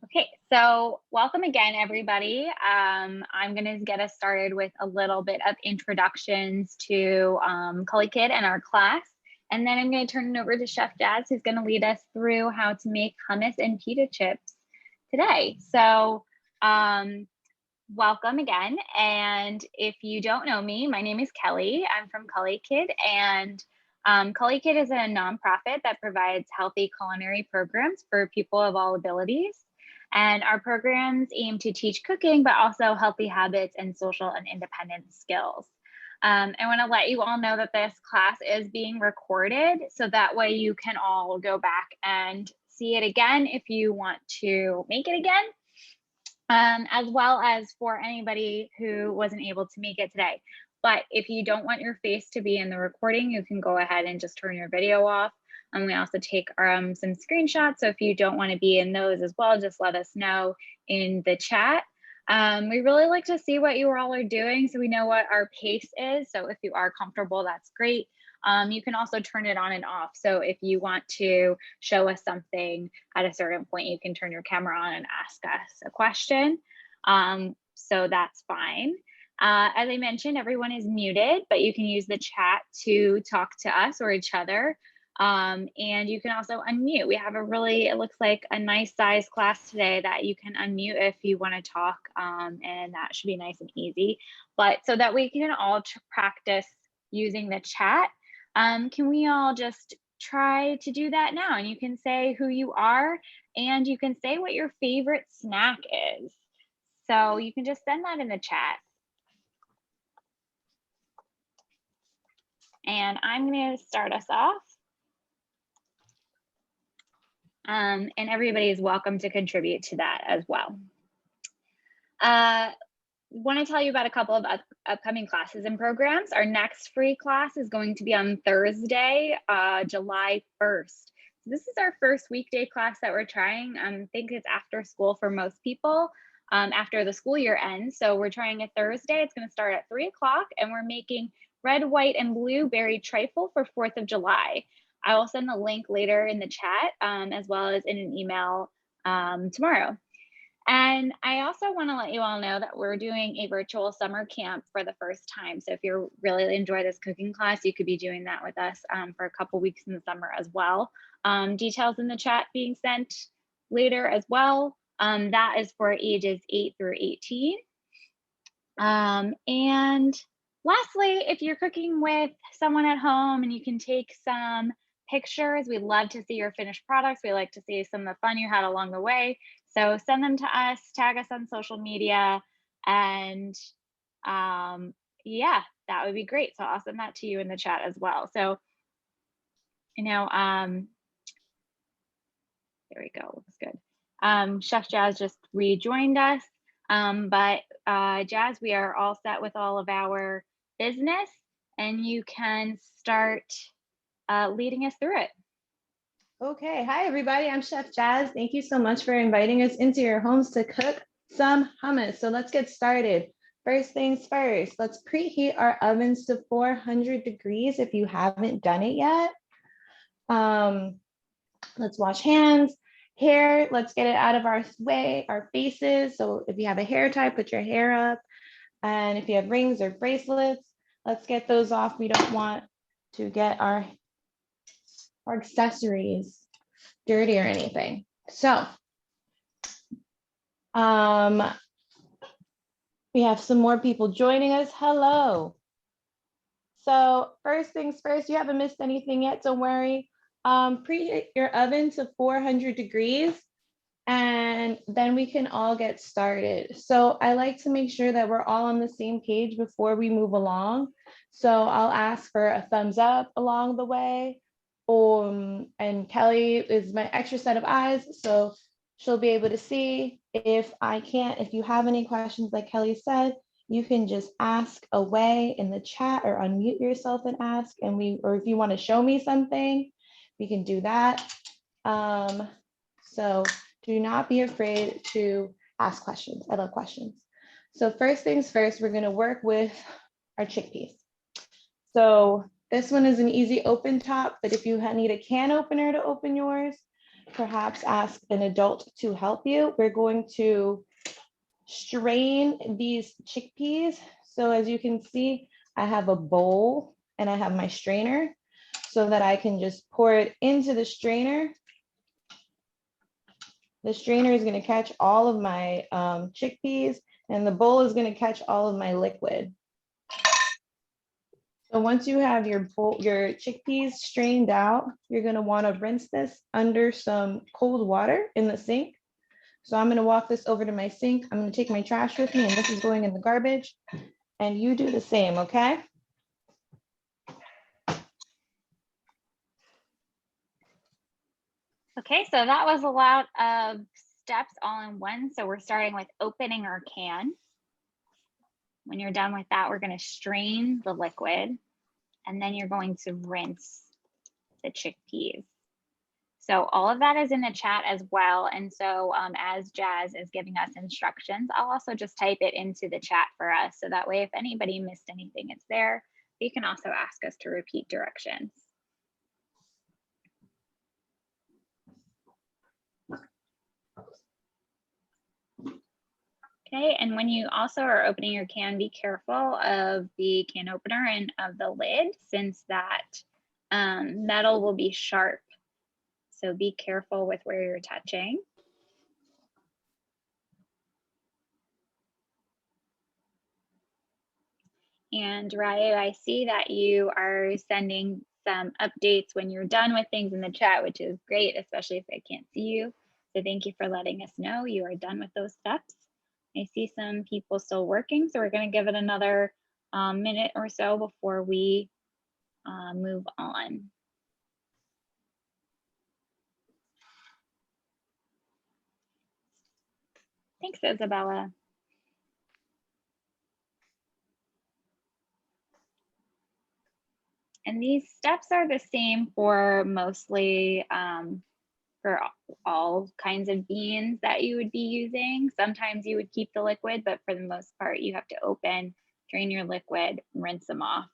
Okay, so welcome again, everybody. I'm going to get us started with a little bit of introductions to Culikid and our class. And then I'm going to turn it over to Chef Jazz, who's going to lead us through how to make hummus and pita chips today. So welcome again. And if you don't know me, my name is Kelly. I'm from Culikid, and Culikid is a nonprofit that provides healthy culinary programs for people of all abilities. And our programs aim to teach cooking, but also healthy habits and social and independent skills. I want to let you all know that this class is being recorded, so that way you can all go back and see it again if you want to make it again, as well as for anybody who wasn't able to make it today. But if you don't want your face to be in the recording, you can go ahead and just turn your video off. We also take some screenshots. So if you don't want to be in those as well, just let us know in the chat. We really like to see what you all are doing so we know what our pace is. So if you are comfortable, that's great. You can also turn it on and off. So if you want to show us something at a certain point, you can turn your camera on and ask us a question. So that's fine. As I mentioned, everyone is muted, but you can use the chat to talk to us or each other. And you can also unmute. We have it looks like a nice size class today that you can unmute if you want to talk, and that should be nice and easy. But so that we can all practice using the chat, can we all just try to do that now? And you can say who you are, and you can say what your favorite snack is. So you can just send that in the chat. And I'm going to start us off. And everybody is welcome to contribute to that as well. Want to tell you about a couple of upcoming classes and programs. Our next free class is going to be on Thursday, July 1st. So this is our first weekday class that we're trying. I think it's after school for most people, after the school year ends. So we're trying a Thursday. It's going to start at 3 o'clock, and we're making red, white, and blueberry trifle for 4th of July. I will send the link later in the chat, as well as in an email tomorrow. And I also want to let you all know that we're doing a virtual summer camp for the first time. So if you really enjoy this cooking class, you could be doing that with us for a couple weeks in the summer as well. Details in the chat being sent later as well. That is for ages 8 through 18. And lastly, if you're cooking with someone at home and you can take some pictures, we'd love to see your finished products. We like to see some of the fun you had along the way. So send them to us, tag us on social media, and yeah, that would be great. So I'll send that to you in the chat as well. So, there we go, looks good. Chef Jazz just rejoined us, but Jazz, we are all set with all of our business, and you can start leading us through it. Okay, hi everybody, I'm Chef Jazz. Thank you so much for inviting us into your homes to cook some hummus. So let's get started. First things first, let's preheat our ovens to 400 degrees if you haven't done it yet. Let's wash hands, hair, let's get it out of our way, our faces. So if you have a hair tie, put your hair up. And if you have rings or bracelets, let's get those off. We don't want to get our accessories dirty or anything. So we have some more people joining us. Hello. So first things first, you haven't missed anything yet, don't worry. Preheat your oven to 400 degrees and then we can all get started. So I like to make sure that we're all on the same page before we move along. So I'll ask for a thumbs up along the way. And Kelly is my extra set of eyes, so she'll be able to see. If I can't, if you have any questions, like Kelly said, you can just ask away in the chat or unmute yourself and ask, and or if you want to show me something, we can do that. So do not be afraid to ask questions. I love questions. So first things first, we're going to work with our chickpeas. So this one is an easy open top, but if you need a can opener to open yours, perhaps ask an adult to help you. We're going to strain these chickpeas. So as you can see, I have a bowl and I have my strainer so that I can just pour it into the strainer. The strainer is going to catch all of my chickpeas, and the bowl is going to catch all of my liquid. So once you have your chickpeas strained out, you're going to want to rinse this under some cold water in the sink. So I'm going to walk this over to my sink. I'm going to take my trash with me, and this is going in the garbage. And you do the same, okay? Okay, so that was a lot of steps all in one. So we're starting with opening our can. When you're done with that, we're going to strain the liquid, and then you're going to rinse the chickpeas. So all of that is in the chat as well. And so as Jazz is giving us instructions, I'll also just type it into the chat for us. So that way, if anybody missed anything, it's there. You can also ask us to repeat directions. Okay, and when you also are opening your can, be careful of the can opener and of the lid, since that metal will be sharp. So be careful with where you're touching. And Ryu, I see that you are sending some updates when you're done with things in the chat, which is great, especially if I can't see you. So thank you for letting us know you are done with those steps. I see some people still working, so we're going to give it another minute or so before we move on. Thanks, Isabella. And these steps are the same for mostly for all kinds of beans that you would be using. Sometimes you would keep the liquid, but for the most part, you have to open, drain your liquid, rinse them off.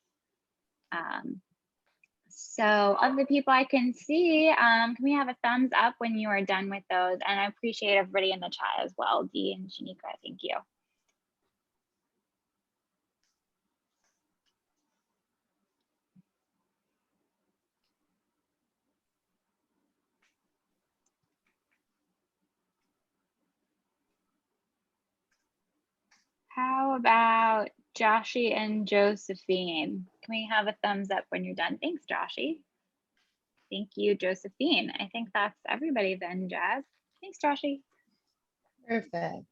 So of the people I can see, can we have a thumbs up when you are done with those? And I appreciate everybody in the chat as well. Dee and Shanika, thank you. How about Joshy and Josephine? Can we have a thumbs up when you're done? Thanks, Joshy. Thank you, Josephine. I think that's everybody then, Jazz. Thanks, Joshy. Perfect.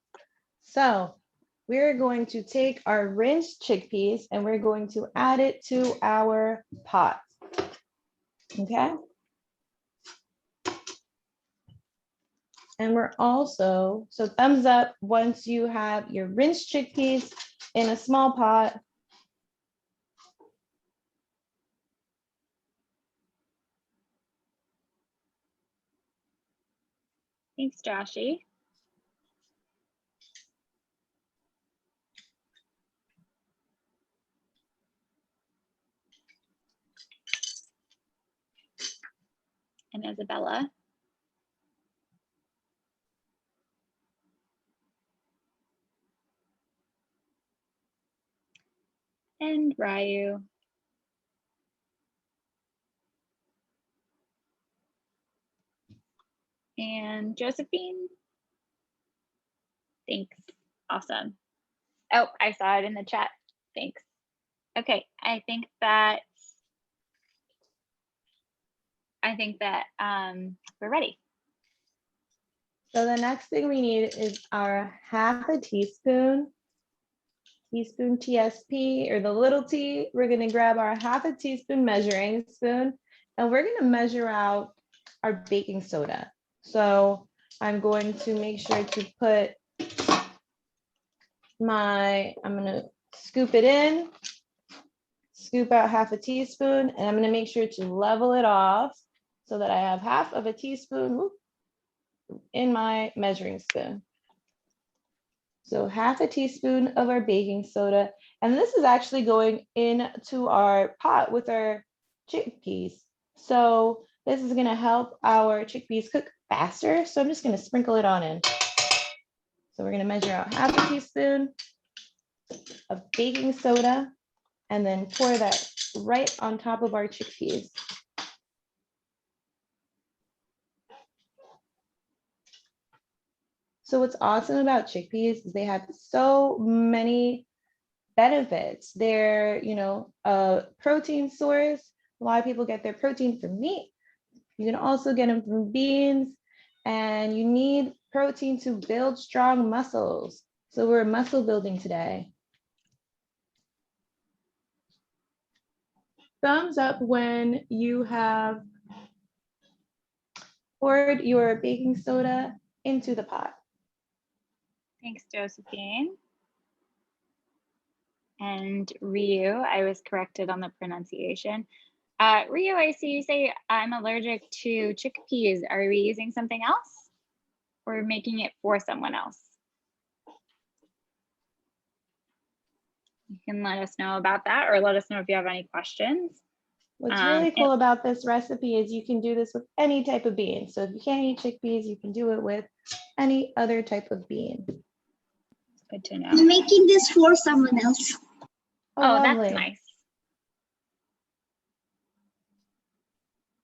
So we're going to take our rinsed chickpeas and we're going to add it to our pot. Okay. And we're also, so thumbs up once you have your rinsed chickpeas in a small pot. Thanks, Joshy. And Isabella. And Ryu. And Josephine. Thanks. Awesome. Oh, I saw it in the chat. Thanks. Okay, I think that we're ready. So the next thing we need is our half a teaspoon TSP or the little t. We're going to grab our half a teaspoon measuring spoon and we're going to measure out our baking soda. So I'm going to make sure to put I'm going to scoop it in, scoop out half a teaspoon, and I'm going to make sure to level it off so that I have half of a teaspoon in my measuring spoon. So half a teaspoon of our baking soda. And this is actually going into our pot with our chickpeas. So This is gonna help our chickpeas cook faster. So I'm just gonna sprinkle it on in. So we're gonna measure out half a teaspoon of baking soda and then pour that right on top of our chickpeas. So what's awesome about chickpeas is they have so many benefits. They're, a protein source. A lot of people get their protein from meat. You can also get them from beans, and you need protein to build strong muscles. So we're muscle building today. Thumbs up when you have poured your baking soda into the pot. Thanks, Josephine. And Ryu, I was corrected on the pronunciation. Ryu, I see you say I'm allergic to chickpeas. Are we using something else or making it for someone else? You can let us know about that, or let us know if you have any questions. What's really cool about this recipe is you can do this with any type of bean. So if you can't eat chickpeas, you can do it with any other type of bean. Good to know. I'm making this for someone else. Oh, that's nice.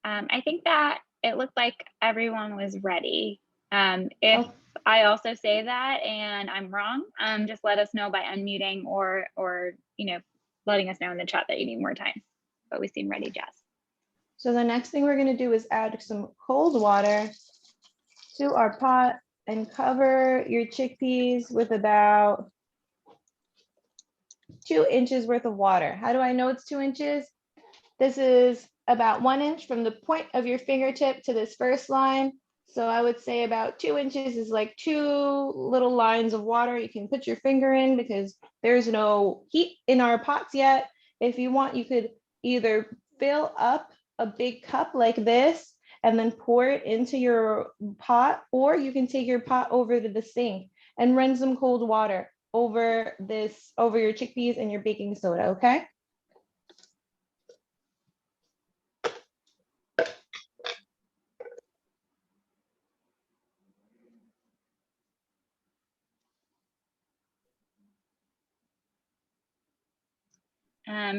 I think that it looked like everyone was ready. If I also say that and I'm wrong, just let us know by unmuting or letting us know in the chat that you need more time. But we seem ready, Jess. So the next thing we're going to do is add some cold water to our pot and cover your chickpeas with about 2 inches worth of water. How do I know it's 2 inches? This is about 1 inch from the point of your fingertip to this first line. So I would say about 2 inches is like 2 little lines of water you can put your finger in, because there's no heat in our pots yet. If you want, you could either fill up a big cup like this and then pour it into your pot, or you can take your pot over to the sink and run some cold water over your chickpeas and your baking soda, okay?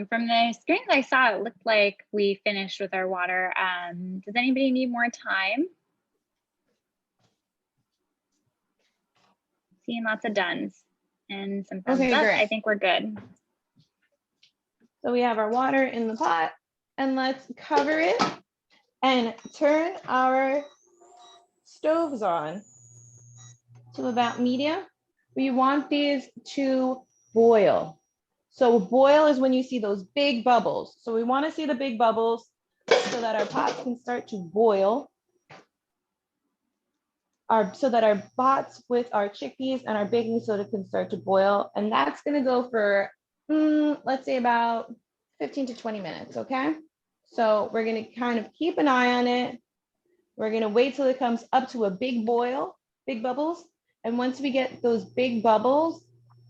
From the screens I saw, it looked like we finished with our water. Does anybody need more time? Seeing lots of dones and some thumbs up. Great. I think we're good. So we have our water in the pot, and let's cover it and turn our stoves on to about medium. We want these to boil. So boil is when you see those big bubbles. So we want to see the big bubbles so that our pots can start to boil. So that our pots with our chickpeas and our baking soda can start to boil. And that's going to go for, let's say about 15 to 20 minutes, okay? So we're going to kind of keep an eye on it. We're going to wait till it comes up to a big boil, big bubbles. And once we get those big bubbles,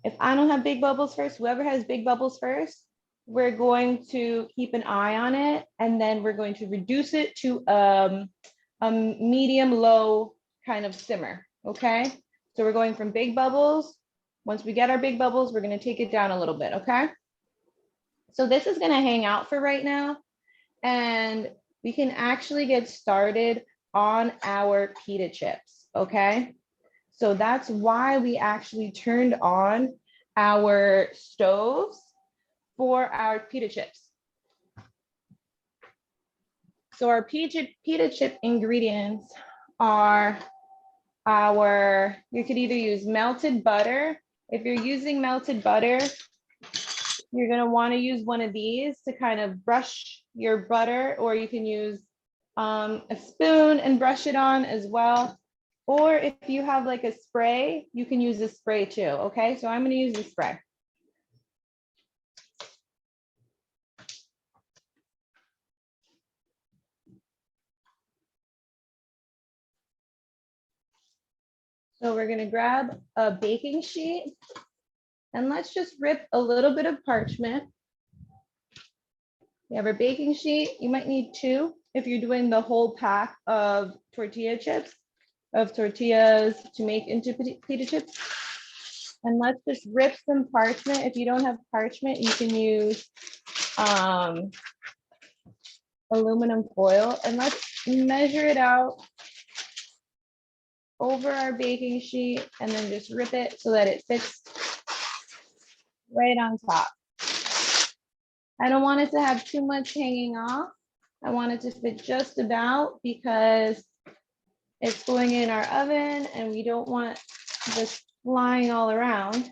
if I don't have big bubbles first, whoever has big bubbles first, we're going to keep an eye on it. And then we're going to reduce it to a medium low kind of simmer, okay? So we're going from big bubbles. Once we get our big bubbles, we're going to take it down a little bit, okay? So this is going to hang out for right now, and we can actually get started on our pita chips, okay? So that's why we actually turned on our stoves for our pita chips. So our pita chip ingredients are you could either use melted butter. If you're using melted butter, you're going to want to use one of these to kind of brush your butter, or you can use a spoon and brush it on as well. Or if you have like a spray, you can use a spray too, okay? So I'm going to use the spray. So we're going to grab a baking sheet, and let's just rip a little bit of parchment. We have our baking sheet. You might need 2 if you're doing the whole pack of tortilla chips, of tortillas to make into pita chips. And let's just rip some parchment. If you don't have parchment, you can use aluminum foil, and let's measure it out over our baking sheet and then just rip it so that it fits right on top. I don't want it to have too much hanging off. I want it to fit just about because it's going in our oven and we don't want this flying all around.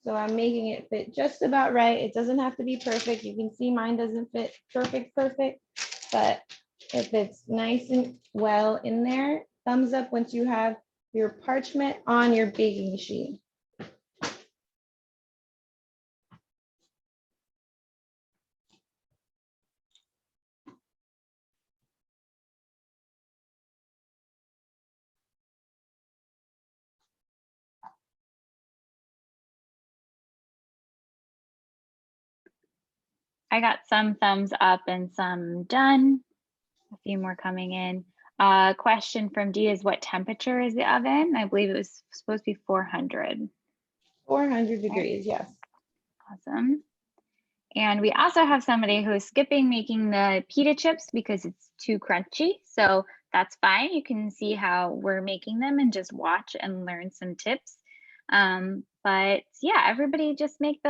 So I'm making it fit just about right. It doesn't have to be perfect. You can see mine doesn't fit perfect, but if it's nice and well in there, thumbs up once you have your parchment on your baking sheet. I got some thumbs up and some done. A few more coming in. Question from Dee is, what temperature is the oven? I believe it was supposed to be 400. 400 degrees, yes. Awesome. And we also have somebody who's skipping making the pita chips because it's too crunchy. So that's fine. You can see how we're making them and just watch and learn some tips. But yeah, everybody just make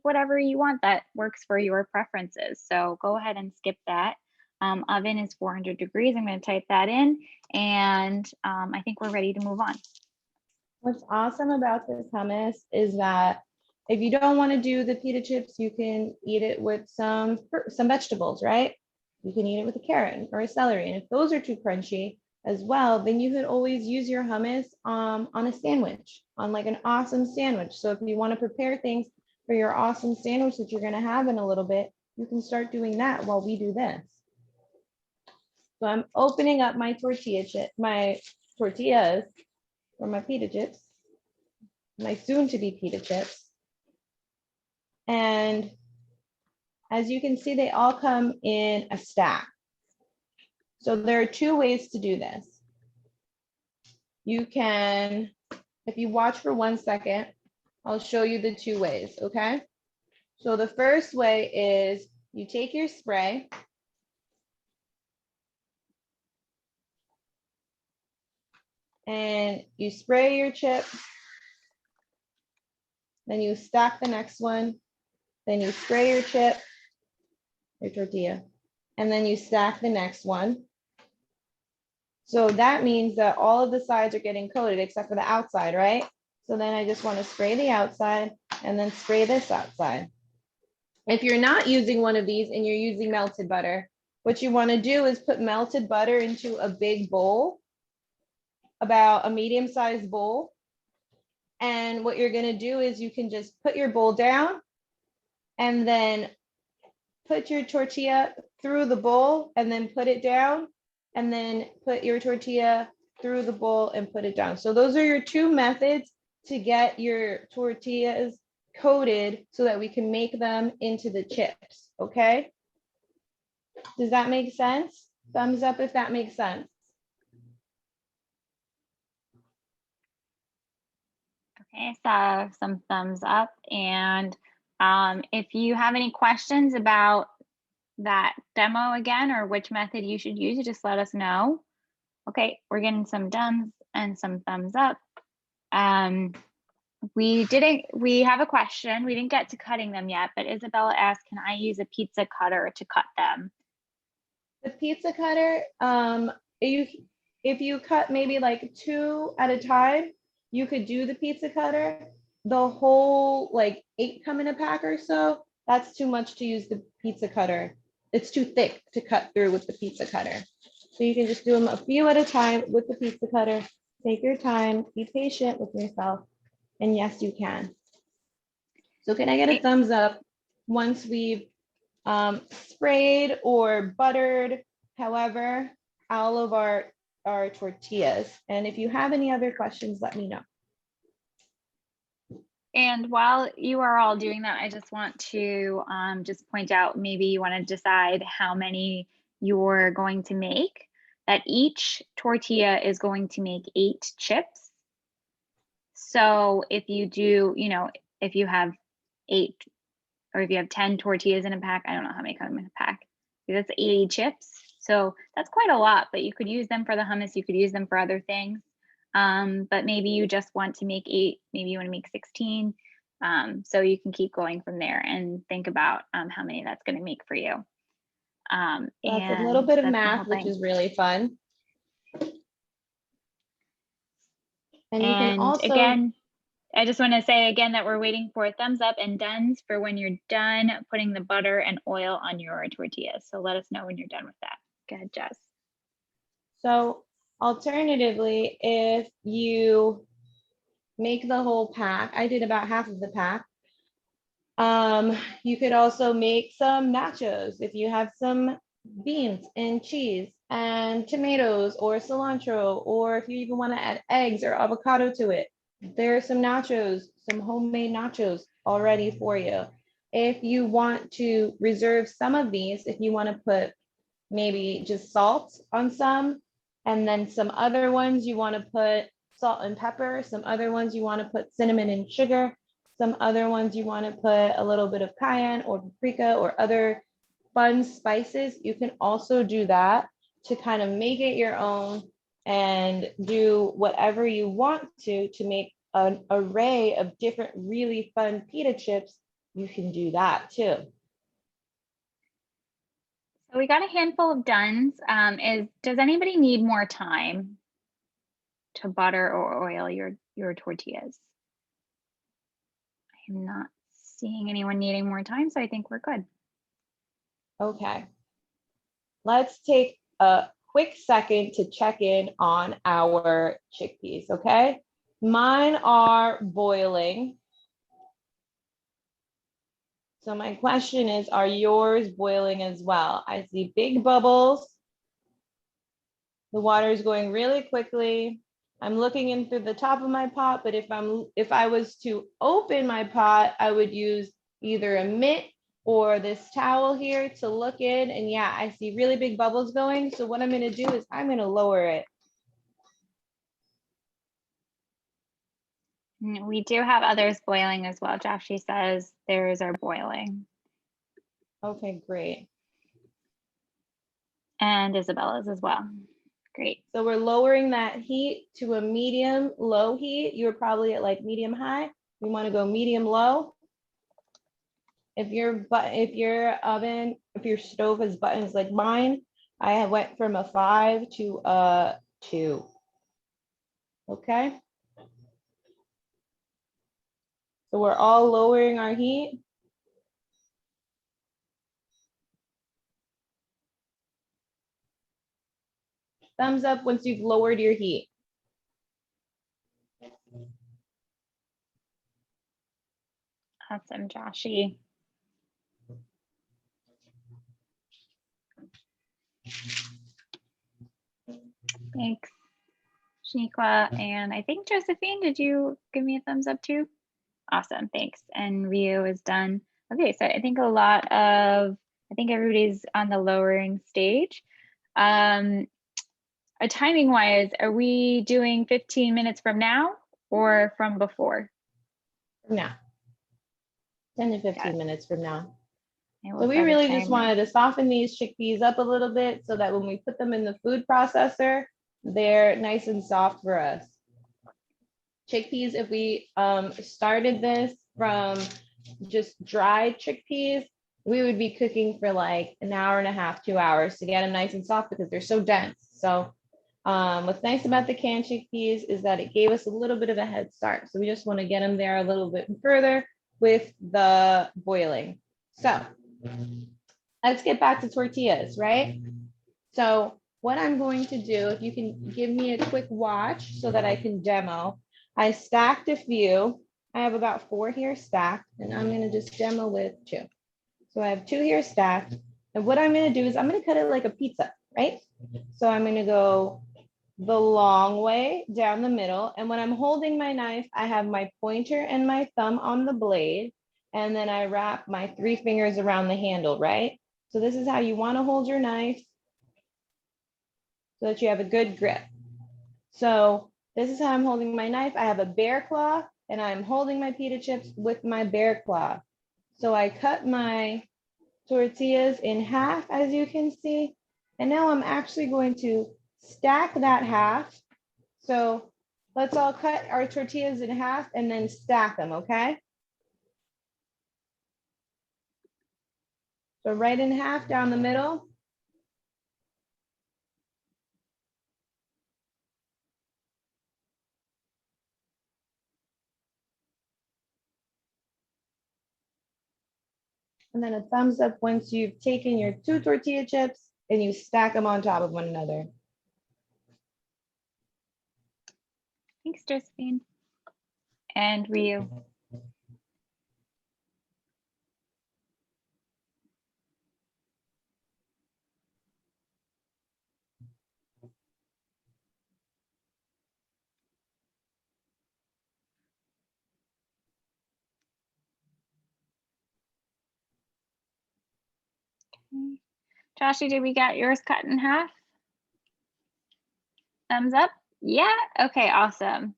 whatever you want that works for your preferences. So go ahead and skip that. Oven is 400 degrees. I'm going to type that in, and I think we're ready to move on. What's awesome about this hummus is that if you don't want to do the pita chips, you can eat it with some vegetables, right? You can eat it with a carrot or a celery. And if those are too crunchy as well, then you could always use your hummus on a sandwich, on like an awesome sandwich. So if you want to prepare things for your awesome sandwich that you're going to have in a little bit, you can start doing that while we do this. So I'm opening up my tortillas or my pita chips, my soon to be pita chips. And as you can see, they all come in a stack. So there are two ways to do this. You can, if you watch for 1 second, I'll show you the two ways, okay? So the first way is you take your spray and you spray your chip, then you stack the next one, then you spray your chip, your tortilla, and then you stack the next one. So that means that all of the sides are getting coated except for the outside, right? So then I just want to spray the outside and then spray this outside. If you're not using one of these and you're using melted butter, what you want to do is put melted butter into a big bowl, about a medium-sized bowl. And what you're going to do is you can just put your bowl down and then put your tortilla through the bowl and then put it down, and then put your tortilla through the bowl and put it down. So those are your two methods to get your tortillas coated so that we can make them into the chips, okay? Does that make sense? Thumbs up if that makes sense. Okay, so some thumbs up. And if you have any questions about that demo again, or which method you should use, just let us know. Okay, we're getting some dumbs and some thumbs up. We have a question. We didn't get to cutting them yet, but Isabella asked, can I use a pizza cutter to cut them? The pizza cutter, if you cut maybe like 2 at a time, you could do the pizza cutter. The whole like 8 come in a pack or so, that's too much to use the pizza cutter. It's too thick to cut through with the pizza cutter. So you can just do them a few at a time with the pizza cutter. Take your time, be patient with yourself, and yes, you can. So can I get a thumbs up once we've sprayed or buttered, however, all of our tortillas? And if you have any other questions, let me know. And while you are all doing that, I just want to just point out, maybe you want to decide how many you're going to make, that each tortilla is going to make 8 chips. So if you do, if you have 8 or if you have 10 tortillas in a pack, I don't know how many come in a pack. That's 80 chips. So that's quite a lot, but you could use them for the hummus. You could use them for other things. But maybe you just want to make 8, maybe you want to make 16. So you can keep going from there and think about how many that's going to make for you. That's a And little bit of that's the whole math, which thing. is really fun. And you can And also, again, I just want to say again that we're waiting for thumbs up and dones for when you're done putting the butter and oil on your tortillas. So let us know when you're done with that. Go ahead, Jess. so alternatively, if you make the whole pack, I did about half of the pack. You could also make some nachos if you have some beans and cheese and tomatoes or cilantro, or if you even want to add eggs or avocado to it. There's some nachos, some homemade nachos already for you. If you want to reserve some of these, if you want to put maybe just salt on some, and then some other ones you want to put salt and pepper, some other ones you want to put cinnamon and sugar, some other ones you want to put a little bit of cayenne or paprika or other fun spices. You can also do that to kind of make it your own and do whatever you want to make an array of different really fun pita chips. You can do that too. So we got a handful of dones. Does anybody need more time to butter or oil your tortillas? I'm not seeing anyone needing more time, so I think we're good. Okay. Let's take a quick second to check in on our chickpeas, okay? Mine are boiling. So my question is, are yours boiling as well? I see big bubbles. The water is going really quickly. I'm looking in through the top of my pot, but if I was to open my pot, I would use either a mitt or this towel here to look in. And yeah, I see really big bubbles going. So what I'm going to do is I'm going to lower it. We do have others boiling as well. Joshie says theirs are boiling. Okay, great. And Isabella's as well. Great. So we're lowering that heat to a medium low heat. You're probably at like medium high. We want to go medium low. If your stove has buttons like mine, I went from a 5 to a 2. Okay. So we're all lowering our heat. Thumbs up once you've lowered your heat. Awesome, Joshie. Thanks, Shaniqua. And I think Josephine, did you give me a thumbs up too? Awesome, thanks. And Rio is done. Okay, so I think everybody's on the lowering stage. Timing wise, are we doing 15 minutes from now or from before? Now, 10 to 15 minutes from now. So we set a really just timer. wanted to soften these chickpeas up a little bit so that when we put them in the food processor, they're nice and soft for us. Chickpeas, if we started this from just dried chickpeas, we would be cooking for like an hour and a half, 2 hours to get them nice and soft because they're so dense. So what's nice about the canned chickpeas is that it gave us a little bit of a head start. So we just want to get them there a little bit further with the boiling. So let's get back to tortillas, right? So what I'm going to do, if you can give me a quick watch so that I can demo, I stacked a few. I have about 4 here stacked, and I'm going to just demo with 2. So I have 2 here stacked. And what I'm going to do is I'm going to cut it like a pizza, right? So I'm going to go the long way down the middle. And when I'm holding my knife, I have my pointer and my thumb on the blade. And then I wrap my 3 fingers around the handle, right? So this is how you want to hold your knife. so that you have a good grip. So this is how I'm holding my knife. I have a bear claw and I'm holding my pita chips with my bear claw. So I cut my tortillas in half, as you can see. And now I'm actually going to stack that half. So let's all cut our tortillas in half and then stack them, okay? So right in half down the middle. And then a thumbs up once you've taken your 2 tortilla chips and you stack them on top of one another. Thanks, Josephine. And Ryu. Okay. Joshy, did we get yours cut in half? Thumbs up? Yeah, okay, awesome.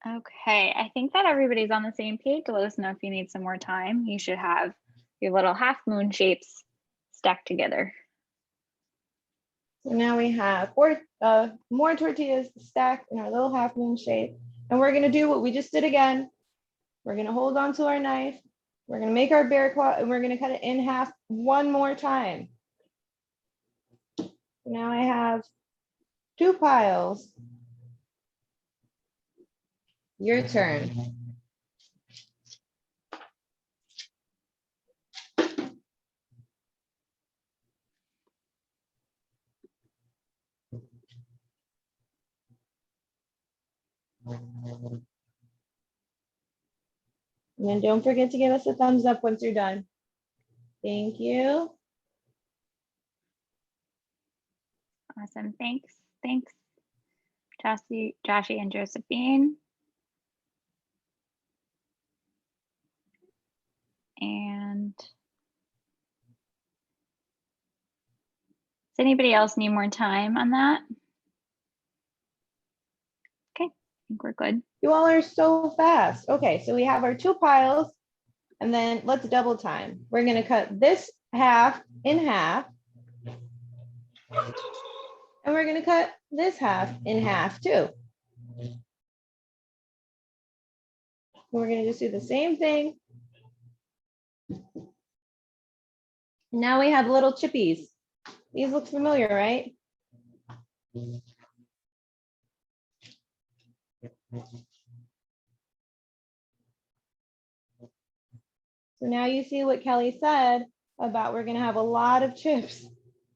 Okay, I think that everybody's on the same page. Let us know if you need some more time. You should have your little half moon shapes stacked together. So now we have 4 more tortillas stacked in our little half moon shape. And we're gonna do what we just did again. We're gonna hold on to our knife. We're gonna make our bear claw and we're gonna cut it in half one more time. Now I have 2 piles. Your turn. And then don't forget to give us a thumbs up once you're done. Thank you. Awesome, thanks. Thanks, Joshy and Josephine. And does anybody else need more time on that? Okay, I think we're good. You all are so fast. Okay, so we have our 2 piles and then let's double time. We're gonna cut this half in half. And we're gonna cut this half in half too. We're gonna just do the same thing. Now we have little chippies. These look familiar, right? So now you see what Kelly said about we're gonna have a lot of chips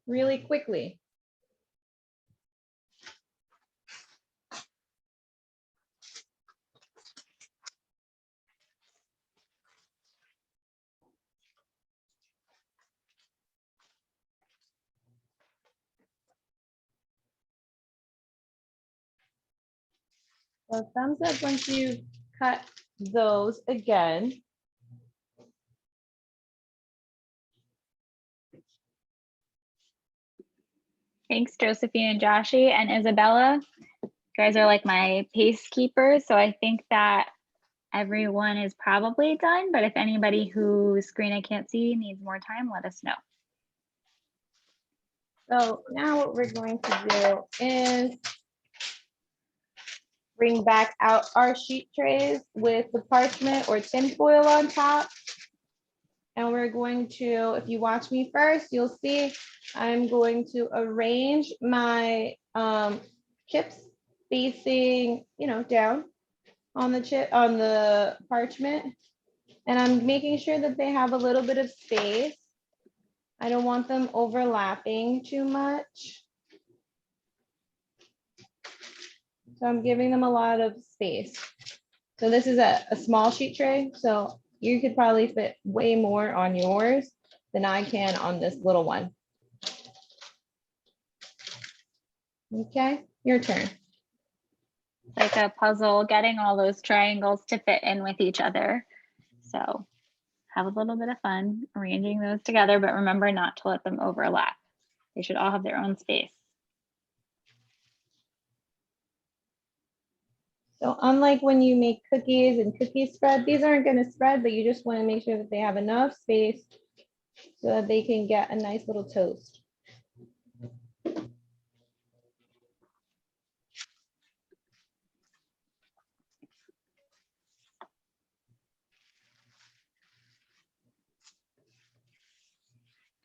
really quickly. So thumbs up once you cut those again. Thanks, Josephine and Joshy and Isabella. You guys are like my pace keepers, so I think that everyone is probably done, but if anybody whose screen I can't see needs more time, let us know. So now what we're going to do is bring back out our sheet trays with the parchment or tin foil on top. And we're going to, if you watch me first, you'll see I'm going to arrange my chips facing, down on the parchment. And I'm making sure that they have a little bit of space. I don't want them overlapping too much. So I'm giving them a lot of space. So this is a small sheet tray. So you could probably fit way more on yours than I can on this little one. Okay, your turn. Like a puzzle, getting all those triangles to fit in with each other. So have a little bit of fun arranging those together, but remember not to let them overlap. They should all have their own space. So unlike when you make cookies and cookies spread, these aren't going to spread, but you just want to make sure that they have enough space so that they can get a nice little toast.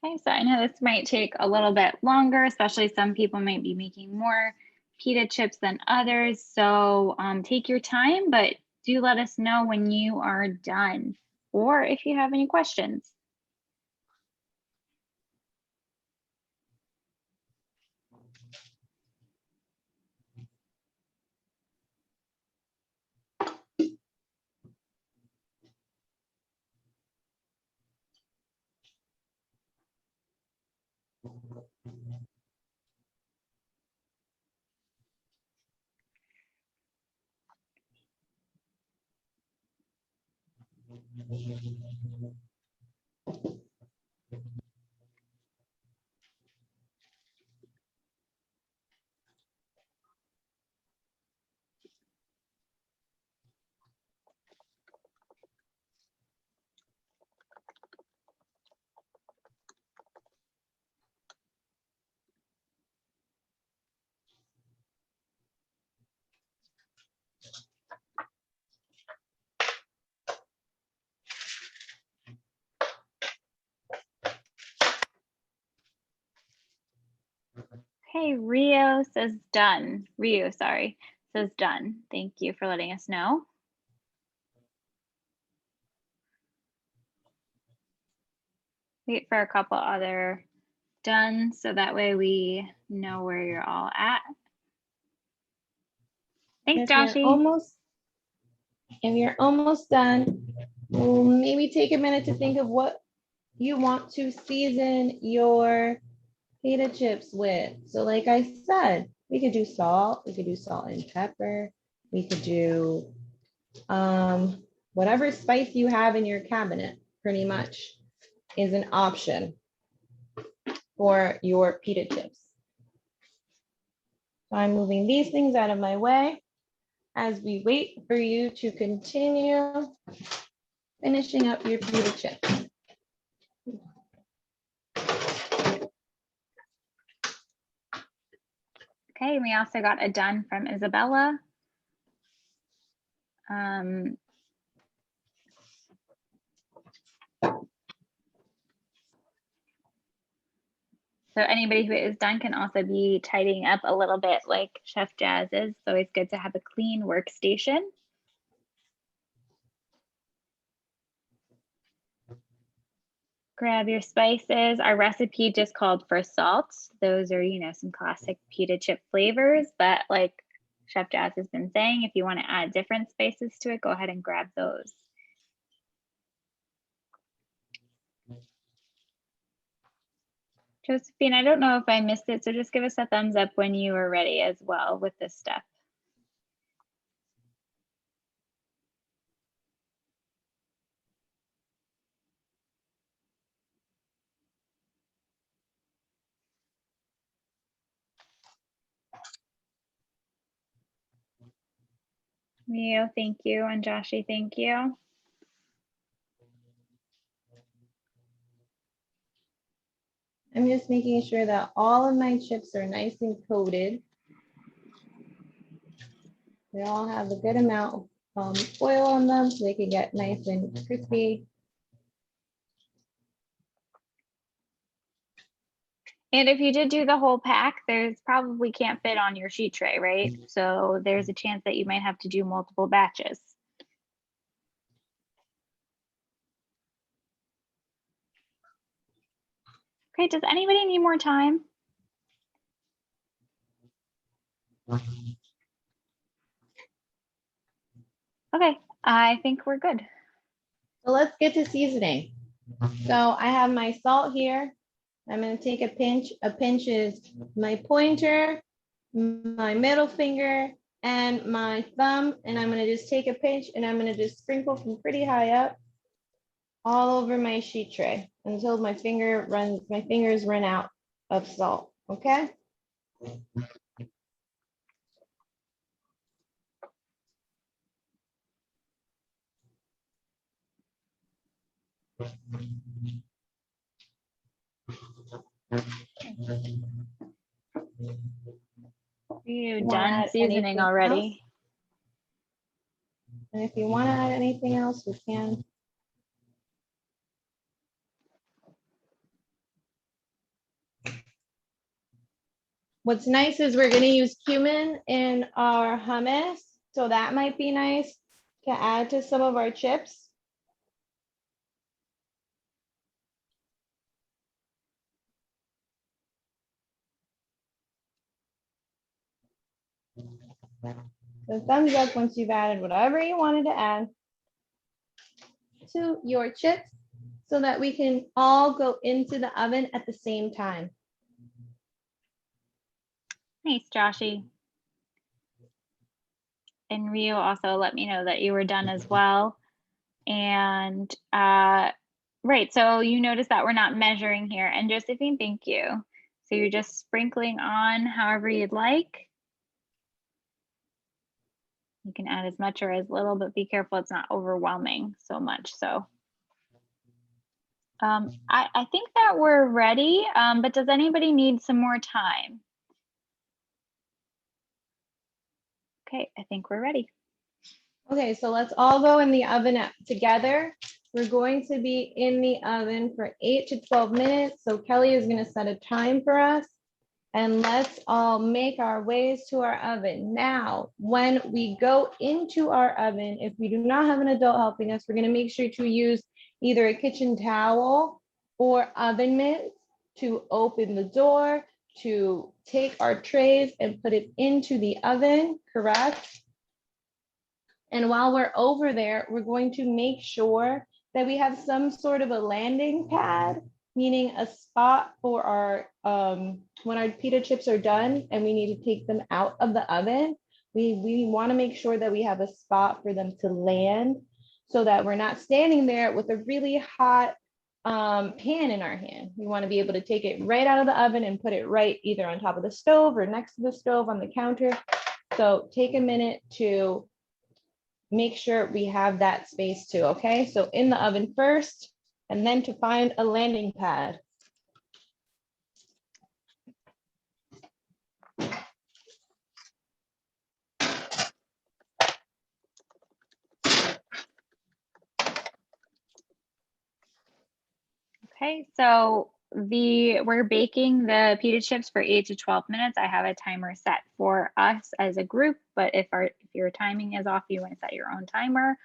Okay, so I know this might take a little bit longer, especially some people might be making more pita chips than others. So take your time, but do let us know when you are done or if you have any questions. Okay, Rio says done. Rio, sorry, says done. Thank you for letting us know. Wait for a couple other done so that way we know where you're all at. Thanks, If Joshy. you're almost done, we'll maybe take a minute to think of what you want to season your pita chips with. So like I said, we could do salt, and pepper, we could do whatever spice you have in your cabinet, pretty much is an option for your pita chips. So I'm moving these things out of my way as we wait for you to continue finishing up your pita chips. Okay, we also got a done from Isabella. So anybody who is done can also be tidying up a little bit like Chef Jazz is. It's always good to have a clean workstation. Grab your spices. Our recipe just called for salt. Those are, you know, some classic pita chip flavors, but like Chef Jazz has been saying, if you want to add different spices to it, go ahead and grab those. Josephine, I don't know if I missed it, so just give us a thumbs up when you are ready as well with this step. Mio, thank you, and Joshy, thank you. I'm just making sure that all of my chips are nice and coated. They all have a good amount of oil on them so they can get nice and crispy. And if you did do the whole pack, there's probably can't fit on your sheet tray, right? So there's a chance that you might have to do multiple batches. Okay, does anybody need more time? Okay, I think we're good. So let's get to seasoning. So I have my salt here. I'm going to take a pinch. A pinch is my pointer, my middle finger, and my thumb. And I'm going to just take a pinch and I'm going to just sprinkle from pretty high up all over my sheet tray until my fingers run out of salt. okay? You Wanna done add seasoning anything already? And if you want to add anything else, we can. What's nice is we're going to use cumin in our hummus. So that might be nice to add to some of our chips. So thumbs up once you've added whatever you wanted to add to your chips so that we can all go into the oven at the same time. Nice, Joshy. And Rio also let me know that you were done as well. And right, so you notice that we're not measuring here. And Josephine, thank you. So you're just sprinkling on however you'd like. You can add as much or as little, but be careful it's not overwhelming so much. So I think that we're ready, but does anybody need some more time? Okay, I think we're ready. Okay, so let's all go in the oven together. We're going to be in the oven for 8 to 12 minutes. So Kelly is going to set a time for us. And let's all make our ways to our oven. Now, when we go into our oven, if we do not have an adult helping us, we're going to make sure to use either a kitchen towel or oven mitts to open the door, to take our trays and put it into the oven, correct? And while we're over there, we're going to make sure that we have some sort of a landing pad, meaning a spot for our, when our pita chips are done and we need to take them out of the oven, we want to make sure that we have a spot for them to land so that we're not standing there with a really hot pan in our hand. We want to be able to take it right out of the oven and put it right either on top of the stove or next to the stove on the counter. So take a minute to make sure we have that space too, okay? So in the oven first, and then to find a landing pad. Okay, so we're baking the pita chips for 8 to 12 minutes. I have a timer set for us as a group, but if your timing is off, you want to set your own timer.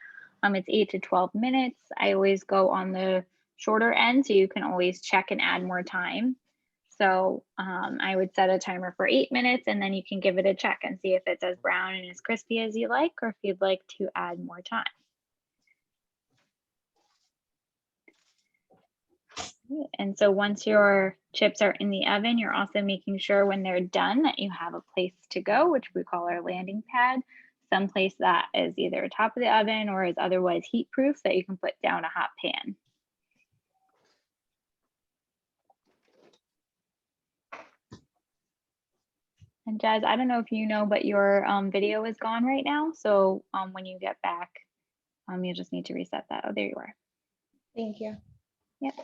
It's 8 to 12 minutes. I always go on the shorter end, so you can always check and add more time. So I would set a timer for 8 minutes, and then you can give it a check and see if it's as brown and as crispy as you like, or if you'd like to add more time. And so once your chips are in the oven, you're also making sure when they're done that you have a place to go, which we call our landing pad, someplace that is either top of the oven or is otherwise heat proof that you can put down a hot pan. And Jazz, I don't know if you know, but your video is gone right now. So when you get back, you just need to reset that. Oh, there you are. Thank you. Yep.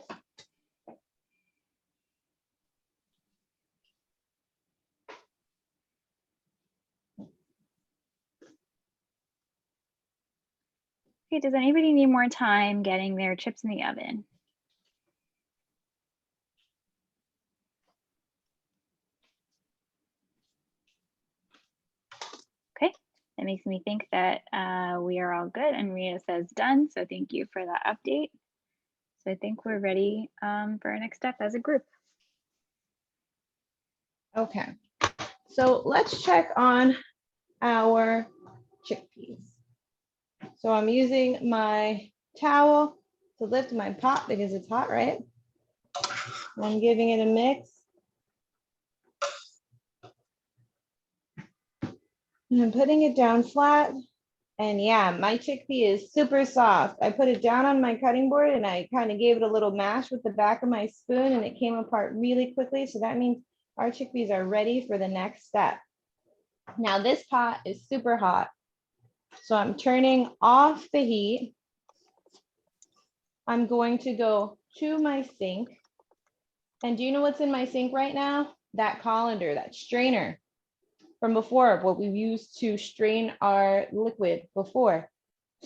Okay, does anybody need more time getting their chips in the oven? Okay, that makes me think that we are all good, and Rita says done, so thank you for that update. So I think we're ready for our next step as a group. Okay, so let's check on our chickpeas. So I'm using my towel to lift my pot because it's hot, right? And I'm giving it a mix. And I'm putting it down flat. And yeah, my chickpea is super soft. I put it down on my cutting board and I kind of gave it a little mash with the back of my spoon and it came apart really quickly. So that means our chickpeas are ready for the next step. Now this pot is super hot, so I'm turning off the heat. I'm going to go to my sink. And do you know what's in my sink right now? That colander, that strainer from before, what we've used to strain our liquid before.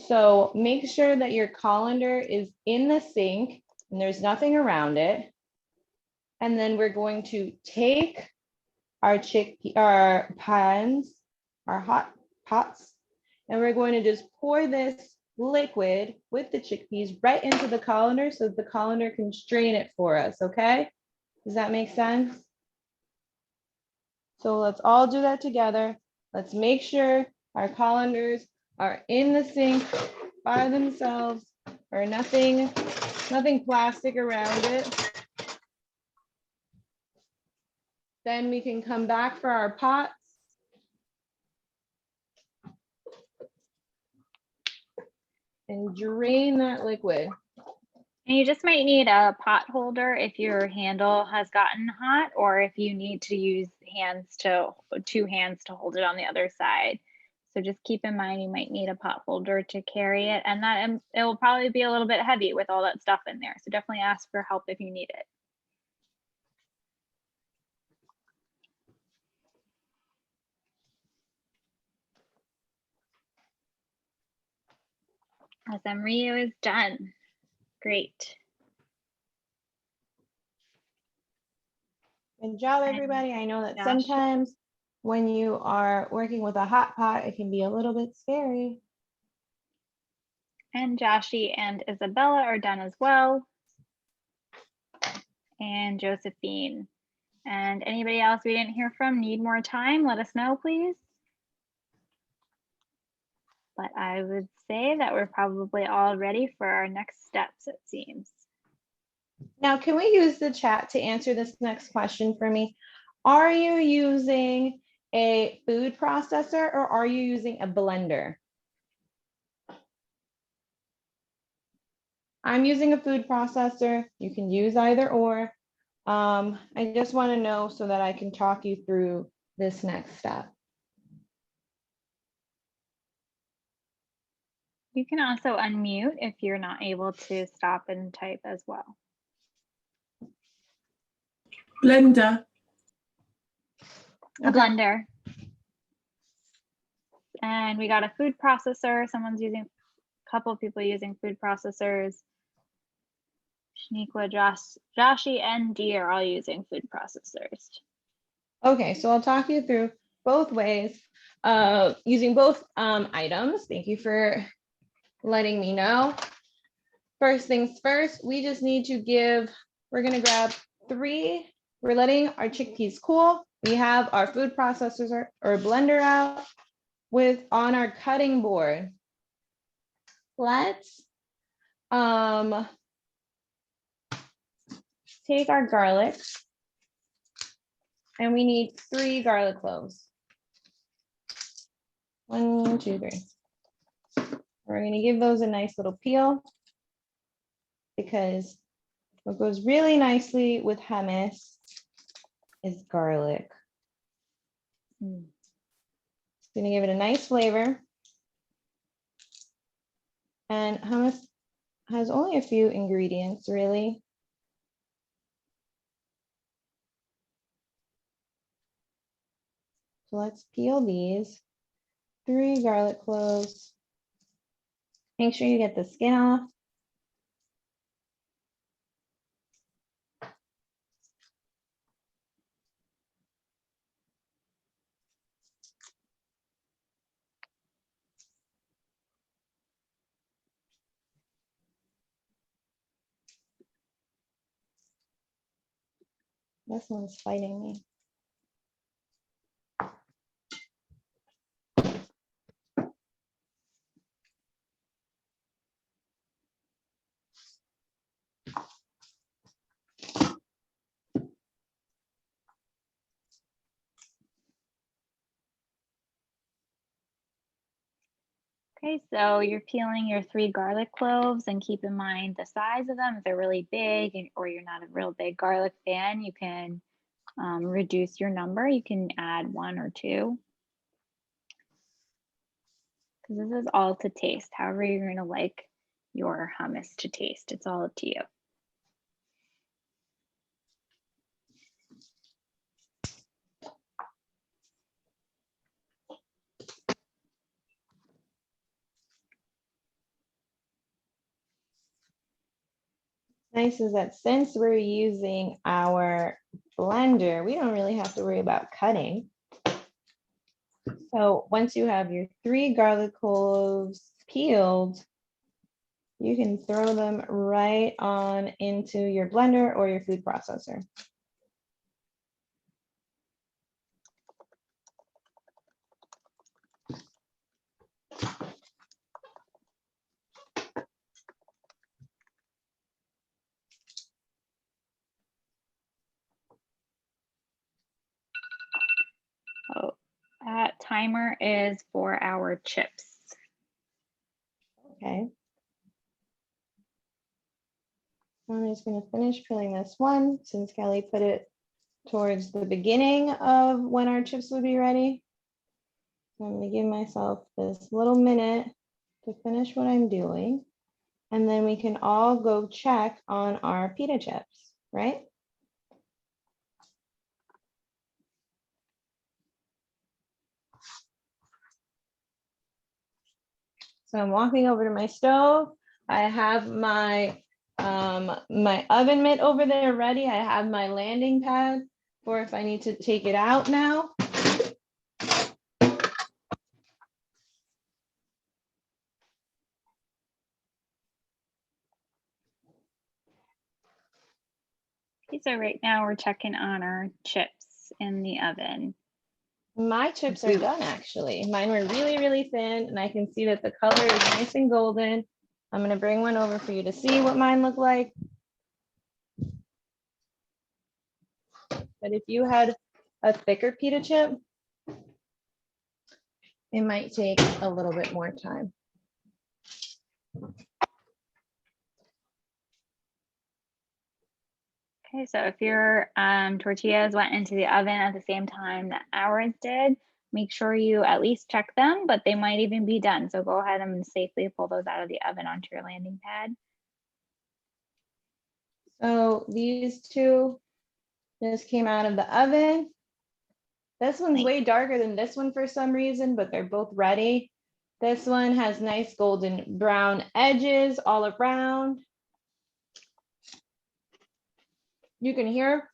So make sure that your colander is in the sink and there's nothing around it. And then we're going to take our pans, our hot pots, and we're going to just pour this liquid with the chickpeas right into the colander so the colander can strain it for us, okay? Does that make sense? So let's all do that together. Let's make sure our colanders are in the sink by themselves or nothing plastic around it. Then we can come back for our pots. And drain that liquid. And you just might need a pot holder if your handle has gotten hot, or if you need to use two hands to hold it on the other side. So just keep in mind you might need a pot holder to carry it, and it will probably be a little bit heavy with all that stuff in there. So definitely ask for help if you need it. Rio is done. Great. Good job, everybody. I know that sometimes when you are working with a hot pot, it can be a little bit scary. And Joshi and Isabella are done as well. And Josephine. And anybody else we didn't hear from, need more time, let us know, please. But I would say that we're probably all ready for our next steps, it seems. Now, can we use the chat to answer this next question for me? Are you using a food processor or are you using a blender? I'm using a food processor. You can use either or. I just want to know so that I can talk you through this next step. You can also unmute if you're not able to stop and type as well. Blender. A blender. And we got a food processor. Someone's using, a couple of people using food processors. Shaniqua, Joshi, and Dee are all using food processors. Okay, so I'll talk you through both ways using both items. Thank you for letting me know. First things first, we just need to we're gonna grab 3. We're letting our chickpeas cool. We have our food processors or blender out on our cutting board. Let's take our garlic, and we need 3 garlic cloves. 1, 2, 3. We're going to give those a nice little peel because what goes really nicely with hummus is garlic. It's going to give it a nice flavor. And hummus has only a few ingredients, really. So let's peel these 3 garlic cloves. Make sure you get the skin off. This one's fighting me. Okay, so you're peeling your 3 garlic cloves, and keep in mind the size of them. If they're really big or you're not a real big garlic fan, you can reduce your number. You can add 1 or 2. Because this is all to taste. However you're going to like your hummus to taste. It's all up to you. Nice is that since we're using our blender, we don't really have to worry about cutting. So once you have your 3 garlic cloves peeled, you can throw them right on into your blender or your food processor. Oh, that timer is for our chips. Okay. I'm just going to finish peeling this one since Kelly put it towards the beginning of when our chips would be ready. So I'm going to give myself this little minute to finish what I'm doing. And then we can all go check on our pita chips, right? So I'm walking over to my stove. I have my my oven mitt over there ready. I have my landing pad for if I need to take it out now. Okay, so right now we're checking on our chips in the oven. My chips are done actually. Mine were really, really thin and I can see that the color is nice and golden. I'm gonna bring one over for you to see what mine look like. But if you had a thicker pita chip, it might take a little bit more time. Okay, so if your tortillas went into the oven at the same time that ours did, make sure you at least check them, but they might even be done. So go ahead and safely pull those out of the oven onto your landing pad. So these two just came out of the oven. This one's way darker than this one for some reason, but they're both ready. This one has nice golden brown edges all around. You can hear